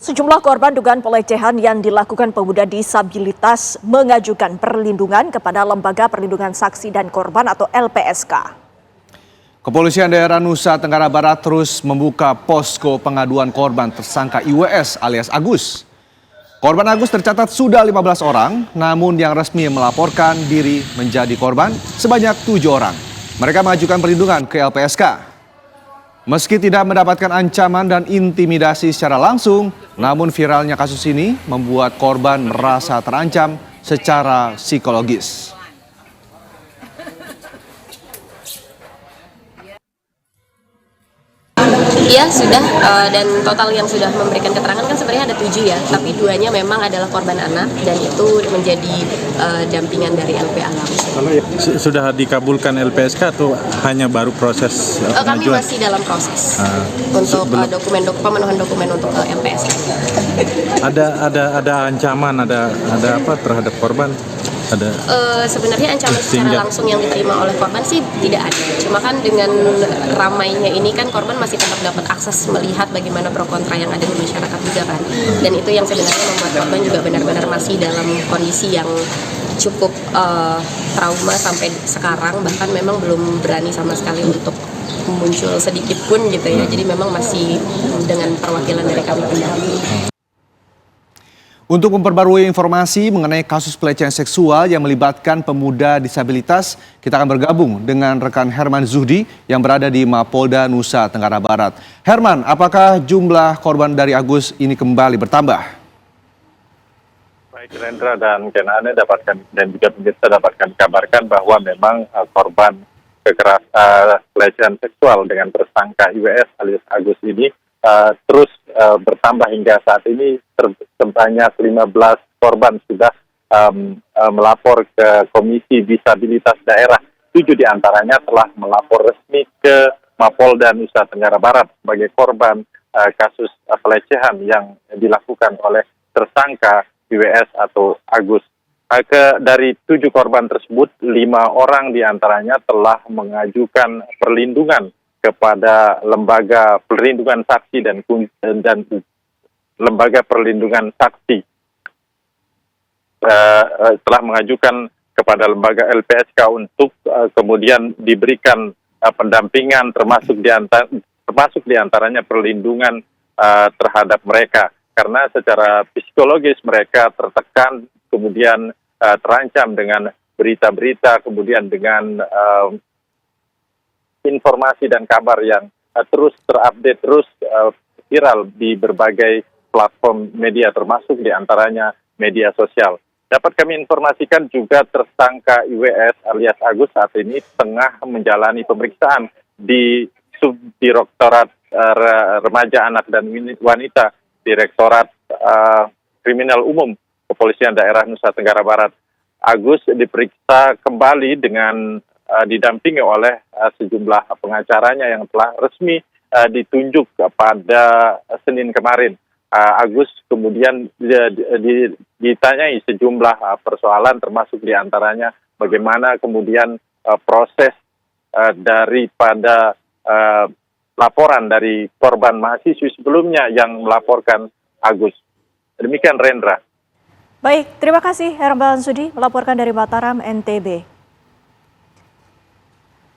Sejumlah korban dugaan pelecehan yang dilakukan pemuda disabilitas mengajukan perlindungan kepada Lembaga Perlindungan Saksi dan Korban atau LPSK. Kepolisian daerah Nusa Tenggara Barat terus membuka posko pengaduan korban tersangka IWS alias Agus. Korban Agus tercatat sudah 15 orang, namun yang resmi melaporkan diri menjadi korban sebanyak 7 orang. Mereka mengajukan perlindungan ke LPSK. Meski tidak mendapatkan ancaman dan intimidasi secara langsung, namun viralnya kasus ini membuat korban merasa terancam secara psikologis. Iya sudah, dan total yang sudah memberikan keterangan kan sebenarnya ada 7 ya, tapi 2-nya memang adalah korban anak dan itu menjadi dampingan dari LPA langsung. Sudah dikabulkan LPSK atau hanya baru proses Kami masih dalam proses untuk pemenuhan dokumen untuk LPSK. Ada ancaman, ada apa terhadap korban? Sebenarnya ancaman secara langsung yang diterima oleh korban sih tidak ada. Cuma kan dengan ramainya ini kan korban masih tetap dapat akses melihat bagaimana pro kontra yang ada di masyarakat juga kan. Dan itu yang sebenarnya membuat korban juga benar-benar masih dalam kondisi yang cukup trauma sampai sekarang, bahkan memang belum berani sama sekali untuk muncul sedikit pun gitu ya. Jadi memang masih dengan perwakilan dari kami pendamping. Untuk memperbarui informasi mengenai kasus pelecehan seksual yang melibatkan pemuda disabilitas, kita akan bergabung dengan rekan Herman Zuhdi yang berada di Mapolda Nusa Tenggara Barat. Herman, apakah jumlah korban dari Agus ini kembali bertambah? Baik, Rendra dan Kenane dapatkan dan juga pemirsa dapatkan kabarkan bahwa memang korban kekerasan pelecehan seksual dengan tersangka IWS alias Agus ini terus bertambah hingga saat ini sebanyak 15 korban sudah melapor ke Komisi Disabilitas Daerah. 7 diantaranya telah melapor resmi ke Mapolda Nusa Tenggara Barat sebagai korban kasus pelecehan yang dilakukan oleh tersangka IWS atau Agus. Dari 7 korban tersebut, 5 orang diantaranya telah mengajukan perlindungan kepada Lembaga Perlindungan Saksi dan Lembaga Perlindungan Saksi telah mengajukan kepada lembaga LPSK untuk kemudian diberikan pendampingan termasuk diantaranya perlindungan terhadap mereka karena secara psikologis mereka tertekan, kemudian terancam dengan berita-berita, kemudian dengan informasi dan kabar yang terus terupdate, terus viral di berbagai platform media termasuk diantaranya media sosial. Dapat kami informasikan juga tersangka IWS alias Agus saat ini tengah menjalani pemeriksaan di Subdirektorat Remaja Anak dan Wanita Direktorat Kriminal Umum Kepolisian Daerah Nusa Tenggara Barat. Agus diperiksa kembali dengan didampingi oleh sejumlah pengacaranya yang telah resmi ditunjuk pada Senin kemarin. Agus kemudian ditanyai sejumlah persoalan termasuk diantaranya bagaimana kemudian proses daripada laporan dari korban mahasiswi sebelumnya yang melaporkan Agus. Demikian Rendra. Baik, terima kasih Herman Zuhdi melaporkan dari Mataram, NTB.